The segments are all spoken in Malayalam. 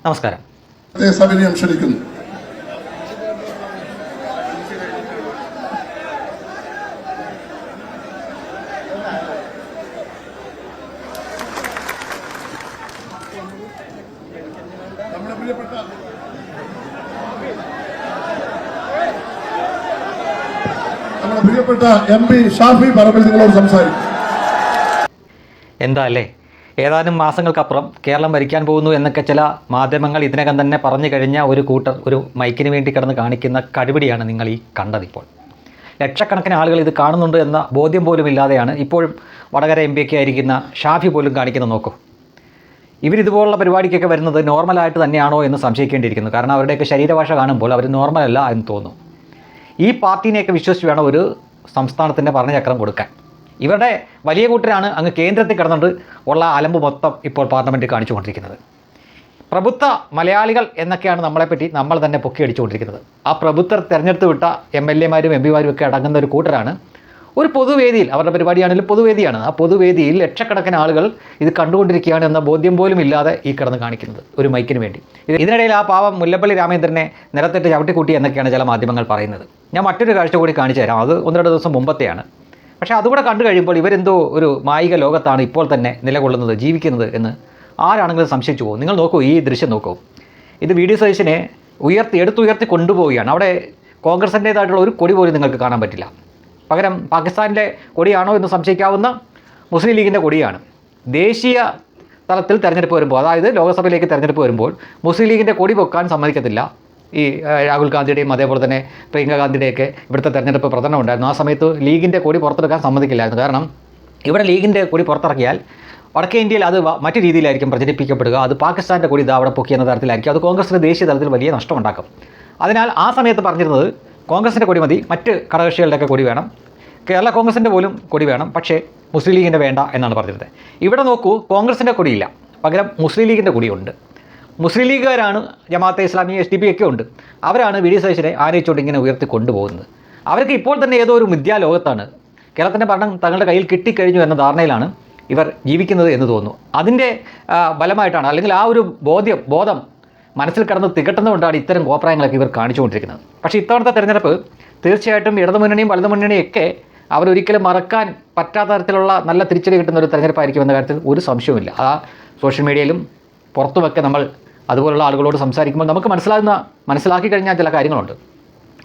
നമസ്കാരം. സവിനയം ക്ഷണിക്കുന്നു. നമ്മുടെ പ്രിയപ്പെട്ട MP ഷാഫി പറമ്പിൽ നിങ്ങളോട് സംസാരിക്കും. എന്താ അല്ലേ, ഏതാനും മാസങ്ങൾക്കപ്പുറം കേരളം ഭരിക്കാൻ പോകുന്നു എന്നൊക്കെ ചില മാധ്യമങ്ങൾ ഇതിനകം തന്നെ പറഞ്ഞു കഴിഞ്ഞ ഒരു കൂട്ടർ ഒരു മൈക്കിന് വേണ്ടി കിടന്ന് കാണിക്കുന്ന കടുപിടിയാണ് നിങ്ങൾ ഈ കണ്ടതിപ്പോൾ. ലക്ഷക്കണക്കിന് ആളുകൾ ഇത് കാണുന്നുണ്ട് എന്ന ബോധ്യം പോലും ഇല്ലാതെയാണ് ഇപ്പോഴും വടകര MP ഒക്കെ ആയിരിക്കുന്ന ഷാഫി പോലും കാണിക്കുന്നത്. നോക്കൂ, ഇവരിതുപോലുള്ള പരിപാടിക്കൊക്കെ വരുന്നത് നോർമലായിട്ട് തന്നെയാണോ എന്ന് സംശയിക്കേണ്ടിയിരിക്കുന്നു. കാരണം അവരുടെയൊക്കെ ശരീരഭാഷ കാണുമ്പോൾ അവർ നോർമലല്ല എന്ന് തോന്നുന്നു. ഈ പാർട്ടീനെയൊക്കെ വിശ്വസിച്ച് വേണം ഒരു സംസ്ഥാനത്തിൻ്റെ ഭരണചക്രം കൊടുക്കാൻ. ഇവരുടെ വലിയ കൂട്ടരാണ് അങ്ങ് കേന്ദ്രത്തിൽ കിടന്നുകൊണ്ട് ഉള്ള അലമ്പ് മൊത്തം ഇപ്പോൾ പാർലമെൻറ്റിൽ കാണിച്ചുകൊണ്ടിരിക്കുന്നത്. പ്രബുദ്ധ മലയാളികൾ എന്നൊക്കെയാണ് നമ്മളെപ്പറ്റി നമ്മൾ തന്നെ പൊക്കി അടിച്ചുകൊണ്ടിരിക്കുന്നത്. ആ പ്രബുദ്ധർ തിരഞ്ഞെടുത്ത് വിട്ട MLA-മാരും MP-മാരും ഒക്കെ അടങ്ങുന്ന ഒരു കൂട്ടരാണ് ഒരു പൊതുവേദിയിൽ, അവരുടെ പരിപാടിയാണെങ്കിലും പൊതുവേദിയാണ്, ആ പൊതുവേദിയിൽ ലക്ഷക്കണക്കിന് ആളുകൾ ഇത് കണ്ടുകൊണ്ടിരിക്കുകയാണ് എന്ന ബോധ്യം പോലും ഇല്ലാതെ ഈ കിടന്ന് കാണിക്കുന്നത് ഒരു മൈക്കിന് വേണ്ടി. ഇതിനിടയിൽ ആ പാവം മുല്ലപ്പള്ളി രാമചന്ദ്രനെ നിരത്തിട്ട് ചവിട്ടിക്കൂട്ടി എന്നൊക്കെയാണ് ചില മാധ്യമങ്ങൾ പറയുന്നത്. ഞാൻ മറ്റൊരു കാഴ്ച കൂടി കാണിച്ചു തരാം. അത് 1-2 ദിവസം മുമ്പത്തെയാണ്. പക്ഷേ അതുകൂടെ കണ്ടു കഴിയുമ്പോൾ ഇവരെന്തോ ഒരു മായിക ലോകത്താണ് ഇപ്പോൾ തന്നെ നിലകൊള്ളുന്നത്, ജീവിക്കുന്നത് എന്ന് ആരാണെങ്കിലും സംശയിച്ചു പോകും. നിങ്ങൾ നോക്കൂ, ഈ ദൃശ്യം നോക്കൂ. ഇത് VD സതീശനെ എടുത്തുയർത്തി കൊണ്ടുപോവുകയാണ്. അവിടെ കോൺഗ്രസിൻ്റേതായിട്ടുള്ള ഒരു കൊടി പോലും നിങ്ങൾക്ക് കാണാൻ പറ്റില്ല. പകരം പാകിസ്ഥാനിലെ കൊടിയാണോ എന്ന് സംശയിക്കാവുന്ന മുസ്ലിം ലീഗിൻ്റെ കൊടിയാണ്. ദേശീയ തലത്തിൽ തെരഞ്ഞെടുപ്പ് വരുമ്പോൾ, അതായത് ലോക്സഭയിലേക്ക് തെരഞ്ഞെടുപ്പ് വരുമ്പോൾ മുസ്ലിം ലീഗിൻ്റെ കൊടി പൊക്കാൻ സമ്മതിക്കത്തില്ല. ഈ രാഹുൽ ഗാന്ധിയുടെയും അതേപോലെ തന്നെ പ്രിയങ്ക ഗാന്ധിയുടെയൊക്കെ ഇവിടുത്തെ തെരഞ്ഞെടുപ്പ് പ്രചരണം ഉണ്ടായിരുന്നു. ആ സമയത്ത് ലീഗിൻ്റെ കൊടി പുറത്തെടുക്കാൻ സമ്മതിക്കില്ലായിരുന്നു. കാരണം ഇവിടെ ലീഗിൻ്റെ കൊടി പുറത്തിറക്കിയാൽ വടക്കേ ഇന്ത്യയിൽ അത് മറ്റു രീതിയിലായിരിക്കും പ്രചരിപ്പിക്കപ്പെടുക. അത് പാകിസ്ഥാൻ്റെ കൊടി അവിടെ പൊക്കി എന്ന തരത്തിലായിരിക്കും. അത് കോൺഗ്രസിൻ്റെ ദേശീയ തലത്തിൽ വലിയ നഷ്ടമുണ്ടാക്കും. അതിനാൽ ആ സമയത്ത് പറഞ്ഞിരുന്നത് കോൺഗ്രസിൻ്റെ കൊടി മതി, മറ്റ് ഘടകകക്ഷികളുടെയൊക്കെ കൊടി വേണം, കേരള കോൺഗ്രസിൻ്റെ പോലും കൊടി വേണം, പക്ഷേ മുസ്ലിം ലീഗിൻ്റെ വേണ്ട എന്നാണ് പറഞ്ഞിരുന്നത്. ഇവിടെ നോക്കൂ, കോൺഗ്രസിൻ്റെ കൊടിയില്ല, പകരം മുസ്ലിം ലീഗിൻ്റെ കൊടിയുണ്ട്. മുസ്ലിം ലീഗുകാരാണ്, ജമാഅത്തെ ഇസ്ലാമി, SDP ഒക്കെ ഉണ്ട്. അവരാണ് VD സതീശനെ ആനയിച്ചുകൊണ്ട് ഇങ്ങനെ ഉയർത്തി കൊണ്ടുപോകുന്നത്. അവർക്ക് ഇപ്പോൾ തന്നെ ഏതോ ഒരു മിഥ്യാലോകത്താണ്. കേരളത്തിൻ്റെ ഭരണം തങ്ങളുടെ കയ്യിൽ കിട്ടിക്കഴിഞ്ഞു എന്ന ധാരണയിലാണ് ഇവർ ജീവിക്കുന്നത് എന്ന് തോന്നുന്നു. അതിൻ്റെ ബലമായിട്ടാണ്, അല്ലെങ്കിൽ ആ ഒരു ബോധം മനസ്സിൽ കിടന്ന് തികട്ടുന്നതുകൊണ്ടാണ് ഇത്തരം കോപ്രായങ്ങളൊക്കെ ഇവർ കാണിച്ചുകൊണ്ടിരിക്കുന്നത്. പക്ഷേ ഇത്തവണത്തെ തെരഞ്ഞെടുപ്പ് തീർച്ചയായിട്ടും ഇടതുമുന്നണിയും വലതുമുന്നണിയൊക്കെ അവരൊരിക്കലും മറക്കാൻ പറ്റാത്ത തരത്തിലുള്ള നല്ല തിരിച്ചടി കിട്ടുന്ന ഒരു തെരഞ്ഞെടുപ്പായിരിക്കും എന്ന കാര്യത്തിൽ ഒരു സംശയവുമില്ല. ആ സോഷ്യൽ മീഡിയയിലും പുറത്തുമൊക്കെ നമ്മൾ അതുപോലുള്ള ആളുകളോട് സംസാരിക്കുമ്പോൾ നമുക്ക് മനസ്സിലാക്കി കഴിഞ്ഞാൽ ചില കാര്യങ്ങളുണ്ട്.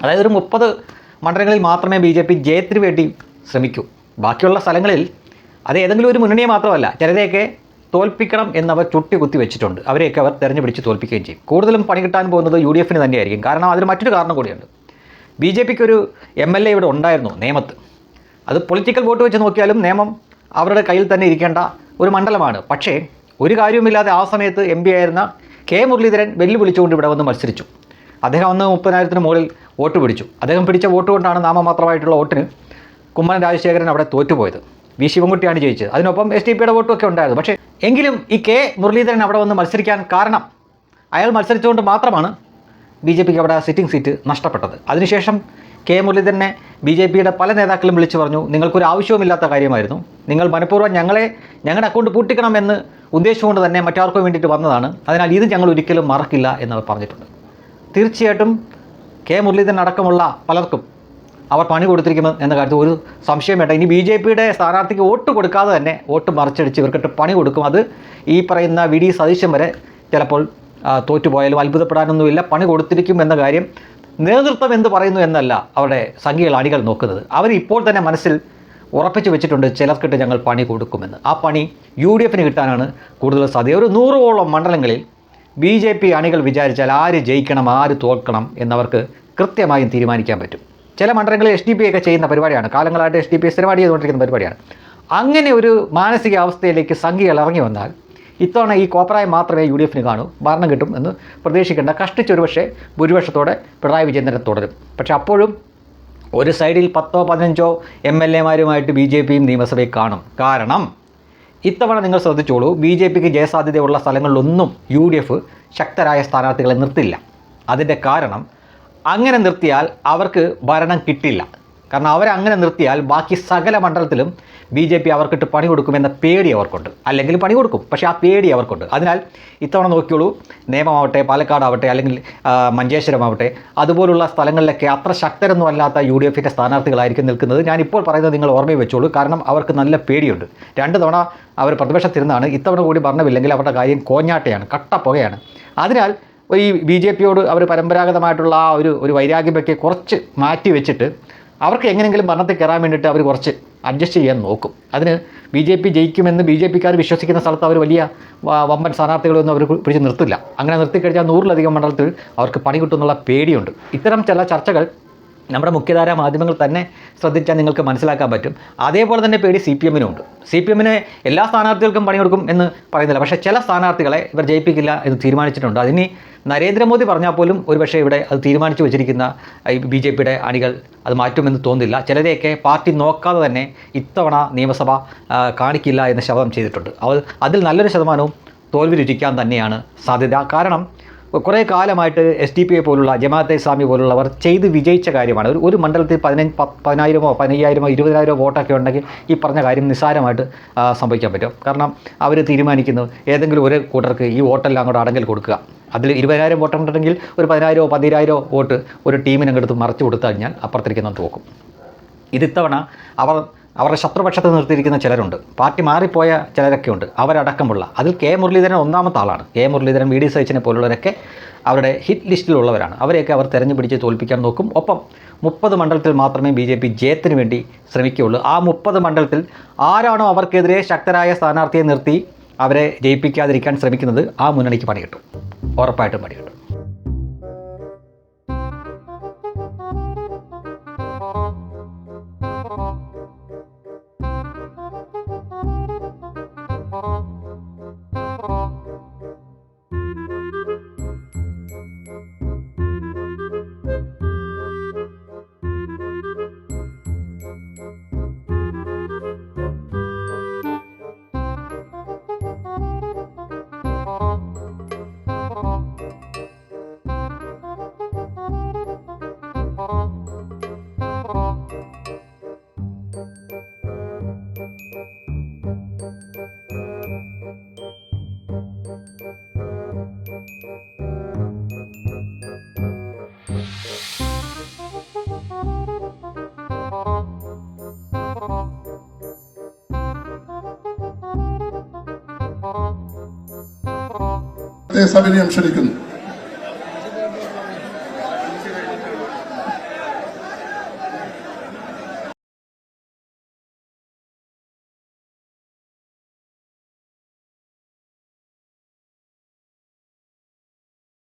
അതായത് ഒരു 30 മണ്ഡലങ്ങളിൽ മാത്രമേ BJP ജയത്തിന് വേണ്ടി ശ്രമിക്കൂ. ബാക്കിയുള്ള സ്ഥലങ്ങളിൽ അത് ഏതെങ്കിലും ഒരു മുന്നണിയെ മാത്രമല്ല, ചിലരെയൊക്കെ തോൽപ്പിക്കണം എന്നവർ ചുട്ടി കുത്തി വെച്ചിട്ടുണ്ട്. അവരെയൊക്കെ അവർ തെരഞ്ഞുപിടിച്ച് തോൽപ്പിക്കുകയും ചെയ്യും. കൂടുതലും പണി കിട്ടാൻ പോകുന്നത് UDF-ന് തന്നെയായിരിക്കും. കാരണം അതിന് മറ്റൊരു കാരണം കൂടിയുണ്ട്. BJP-ക്ക് ഒരു MLA ഇവിടെ ഉണ്ടായിരുന്നു നേമത്ത്. അത് പൊളിറ്റിക്കൽ വോട്ട് വെച്ച് നോക്കിയാലും നേമം അവരുടെ കയ്യിൽ തന്നെ ഇരിക്കേണ്ട ഒരു മണ്ഡലമാണ്. പക്ഷേ ഒരു കാര്യവുമില്ലാതെ ആ സമയത്ത് MP ആയിരുന്ന K മുരളീധരൻ വെല്ലുവിളിച്ചുകൊണ്ട് ഇവിടെ വന്ന് മത്സരിച്ചു. അദ്ദേഹം അന്ന് 30,000-ന് മുകളിൽ വോട്ട് പിടിച്ചു. അദ്ദേഹം പിടിച്ച വോട്ട് കൊണ്ടാണ് നാമമാത്രമായിട്ടുള്ള വോട്ടിന് കുമ്മനം രാജശേഖരൻ അവിടെ തോറ്റുപോയത്. V ശിവൻകുട്ടിയാണ് ജയിച്ചത്. അതിനൊപ്പം SDP-യുടെ വോട്ടുമൊക്കെ ഉണ്ടായിരുന്നു. പക്ഷേ എങ്കിലും ഈ K മുരളീധരൻ അവിടെ വന്ന് മത്സരിക്കാൻ കാരണം അയാൾ മത്സരിച്ചുകൊണ്ട് മാത്രമാണ് BJP-ക്ക് അവിടെ സിറ്റിംഗ് സീറ്റ് നഷ്ടപ്പെട്ടത്. അതിനുശേഷം K മുരളീധരനെ BJP-യുടെ പല നേതാക്കളും വിളിച്ചു പറഞ്ഞു, നിങ്ങൾക്കൊരു ആവശ്യവുമില്ലാത്ത കാര്യമായിരുന്നു, നിങ്ങൾ മനഃപൂർവ്വം ഞങ്ങളുടെ അക്കൗണ്ട് പൂട്ടിക്കണമെന്ന് ഉദ്ദേശിച്ചുകൊണ്ട് തന്നെ മറ്റാർക്കും വേണ്ടിയിട്ട് വന്നതാണ്, അതിനാൽ ഇത് ഞങ്ങൾ ഒരിക്കലും മറക്കില്ല എന്നവർ പറഞ്ഞിട്ടുണ്ട്. തീർച്ചയായിട്ടും K മുരളീധരൻ അടക്കമുള്ള പലർക്കും അവർ പണി കൊടുത്തിരിക്കും എന്ന കാര്യത്തിൽ ഒരു സംശയം വേണ്ട. ഇനി BJP-യുടെ സ്ഥാനാർത്ഥിക്ക് വോട്ട് കൊടുക്കാതെ തന്നെ വോട്ട് മറിച്ചടിച്ച് ഇവർക്കിട്ട് പണി കൊടുക്കും. അത് ഈ പറയുന്ന VD സതീശൻ വരെ ചിലപ്പോൾ തോറ്റുപോയാലും അത്ഭുതപ്പെടാനൊന്നുമില്ല, പണി കൊടുത്തിരിക്കും എന്ന കാര്യം നേതൃത്വം എന്ത് പറയുന്നു എന്നല്ല അവരുടെ സംഘികൾ അണികൾ നോക്കുന്നത്. അവർ ഇപ്പോൾ തന്നെ മനസ്സിൽ ഉറപ്പിച്ച് വെച്ചിട്ടുണ്ട്, ചിലർക്കിട്ട് ഞങ്ങൾ പണി കൊടുക്കുമെന്ന്. ആ പണി UDF-ന് കിട്ടാനാണ് കൂടുതൽ സാധ്യത. ഒരു 100ഓളം മണ്ഡലങ്ങളിൽ BJP അണികൾ വിചാരിച്ചാൽ ആര് ജയിക്കണം ആര് തോൽക്കണം എന്നവർക്ക് കൃത്യമായും തീരുമാനിക്കാൻ പറ്റും. ചില മണ്ഡലങ്ങളിൽ SDP ഒക്കെ ചെയ്യുന്ന പരിപാടിയാണ്, കാലങ്ങളായിട്ട് SDP സ്ഥിരമായിട്ട് ചെയ്തുകൊണ്ടിരിക്കുന്ന പരിപാടിയാണ്. അങ്ങനെ ഒരു മാനസികാവസ്ഥയിലേക്ക് സംഘികൾ ഇറങ്ങി വന്നാൽ ഇത്തവണ ഈ കോപ്രായം മാത്രമേ UDF-ന് കാണൂ. ഭരണം കിട്ടും എന്ന് പ്രതീക്ഷിക്കേണ്ട. കഷ്ടിച്ചൊരു പക്ഷേ ഭൂരിപക്ഷത്തോടെ പിണറായി വിജയൻ തുടരും. പക്ഷേ അപ്പോഴും ഒരു സൈഡിൽ 10-15 MLA-മാരുമായിട്ട് BJP-യും നിയമസഭയിൽ കാണും. കാരണം ഇത്തവണ നിങ്ങൾ ശ്രദ്ധിച്ചോളൂ, BJP-ക്ക് ജയസാധ്യതയുള്ള സ്ഥലങ്ങളിലൊന്നും UDF ശക്തരായ സ്ഥാനാർത്ഥികളെ നിർത്തില്ല. അതിൻ്റെ കാരണം അങ്ങനെ നിർത്തിയാൽ അവർക്ക് ഭരണം കിട്ടില്ല. കാരണം അവരങ്ങനെ നിർത്തിയാൽ ബാക്കി സകല മണ്ഡലത്തിലും BJP അവർക്കിട്ട് പണി കൊടുക്കുമെന്ന പേടി അവർക്കുണ്ട്. അല്ലെങ്കിൽ പണി കൊടുക്കും, പക്ഷേ ആ പേടി അവർക്കുണ്ട്. അതിനാൽ ഇത്തവണ നോക്കിയോളൂ, നേമമാവട്ടെ, പാലക്കാടാവട്ടെ, അല്ലെങ്കിൽ മഞ്ചേശ്വരമാവട്ടെ, അതുപോലുള്ള സ്ഥലങ്ങളിലൊക്കെ അത്ര ശക്തരൊന്നും അല്ലാത്ത UDFൻ്റെ സ്ഥാനാർത്ഥികളായിരിക്കും നിൽക്കുന്നത്. ഞാനിപ്പോൾ പറയുന്നത് നിങ്ങൾ ഓർമ്മയിൽ വെച്ചോളൂ, കാരണം അവർക്ക് നല്ല പേടിയുണ്ട്. 2 തവണ അവർ പ്രതിപക്ഷത്തിരുന്നാണ്. ഇത്തവണ കൂടി ഭരണമില്ലെങ്കിൽ അവരുടെ കാര്യം കോഞ്ഞാട്ടയാണ്, കട്ടപ്പുകയാണ്. അതിനാൽ ഈ BJPയോട് അവർ പരമ്പരാഗതമായിട്ടുള്ള ആ ഒരു വൈരാഗ്യമൊക്കെ കുറച്ച് മാറ്റി വെച്ചിട്ട് അവർക്ക് എങ്ങനെയെങ്കിലും ഭരണത്തിൽ കയറാൻ വേണ്ടിയിട്ട് അവർ കുറച്ച് അഡ്ജസ്റ്റ് ചെയ്യാൻ നോക്കും. അതിന് BJP ജയിക്കുമെന്ന് BJPക്കാർ വിശ്വസിക്കുന്ന സ്ഥലത്ത് അവർ വലിയ വമ്പൻ സ്ഥാനാർത്ഥികളൊന്നും അവർ പിടിച്ച് നിർത്തില്ല. അങ്ങനെ നിർത്തിക്കഴിഞ്ഞാൽ 100-ലധികം മണ്ഡലത്തിൽ അവർക്ക് പണി കിട്ടുമെന്നുള്ള പേടിയുണ്ട്. ഇത്തരം ചില ചർച്ചകൾ നമ്മുടെ മുഖ്യധാരാ മാധ്യമങ്ങൾ തന്നെ ശ്രദ്ധിച്ചാൽ നിങ്ങൾക്ക് മനസ്സിലാക്കാൻ പറ്റും. അതേപോലെ തന്നെ പേടി CPM-നും ഉണ്ട്. CPM-ന് എല്ലാ സ്ഥാനാർത്ഥികൾക്കും പണി കൊടുക്കും എന്ന് പറയുന്നില്ല, പക്ഷേ ചില സ്ഥാനാർത്ഥികളെ ഇവർ ജയിപ്പിക്കില്ല എന്ന് തീരുമാനിച്ചിട്ടുണ്ട്. അതിന് നരേന്ദ്രമോദി പറഞ്ഞാൽ പോലും ഒരുപക്ഷെ ഇവിടെ അത് തീരുമാനിച്ചു വെച്ചിരിക്കുന്ന BJPയുടെ അണികൾ അത് മാറ്റുമെന്ന് തോന്നുന്നില്ല. ചിലരെയൊക്കെ പാർട്ടി നോക്കാതെ തന്നെ ഇത്തവണ നിയമസഭ കാണിക്കില്ല എന്ന് ശപഥം ചെയ്തിട്ടുണ്ട്. അതിൽ നല്ലൊരു ശതമാനവും തോൽവി രുചിക്കാൻ തന്നെയാണ് സാധ്യത. കാരണം കുറേ കാലമായിട്ട് SDPI പോലുള്ള ജമാഅത്തെ ഇസ്ലാമി പോലുള്ളവർ ചെയ്ത് വിജയിച്ച കാര്യമാണ്. ഒരു മണ്ഡലത്തിൽ 10,000-ഓ 15,000-ഓ 20,000-ഓ വോട്ടൊക്കെ ഉണ്ടെങ്കിൽ ഈ പറഞ്ഞ കാര്യം നിസ്സാരമായിട്ട് സംഭവിക്കാൻ പറ്റും. കാരണം അവർ തീരുമാനിക്കുന്നു ഏതെങ്കിലും ഒരു കൂട്ടർക്ക് ഈ വോട്ടെല്ലാം അങ്ങോട്ട് അടങ്കൽ കൊടുക്കുക. അതിൽ 20,000 വോട്ടുണ്ടെങ്കിൽ ഒരു 10,000-ഓ 12,000-ഓ വോട്ട് ഒരു ടീമിന് അങ്ങോട്ട് മറിച്ച് കൊടുത്തു കഴിഞ്ഞാൽ അപ്പുറത്തിരിക്കുന്ന തോക്കും. ഇതിത്തവണ അവരുടെ ശത്രുപക്ഷത്ത് നിർത്തിയിരിക്കുന്ന ചിലരുണ്ട്, പാർട്ടി മാറിപ്പോയ ചിലരൊക്കെ ഉണ്ട്, അവരടക്കമുള്ള. അതിൽ K. മുരളീധരൻ ഒന്നാമത്തെ ആളാണ്. K. മുരളീധരൻ, VD സച്ചിനെ പോലുള്ളവരൊക്കെ അവരുടെ ഹിറ്റ് ലിസ്റ്റിലുള്ളവരാണ്. അവരെയൊക്കെ അവർ തെരഞ്ഞു പിടിച്ച് തോൽപ്പിക്കാൻ നോക്കും. ഒപ്പം 30 മണ്ഡലത്തിൽ മാത്രമേ BJP ജയത്തിന് വേണ്ടി ശ്രമിക്കുകയുള്ളൂ. ആ 30 മണ്ഡലത്തിൽ ആരാണോ അവർക്കെതിരെ ശക്തരായ സ്ഥാനാർത്ഥിയെ നിർത്തി അവരെ ജയിപ്പിക്കാതിരിക്കാൻ ശ്രമിക്കുന്നത്, ആ മുന്നണിക്ക് പണി കിട്ടും, ഉറപ്പായിട്ടും പണി കിട്ടും. സവിനയം ക്ഷണിക്കുന്നു.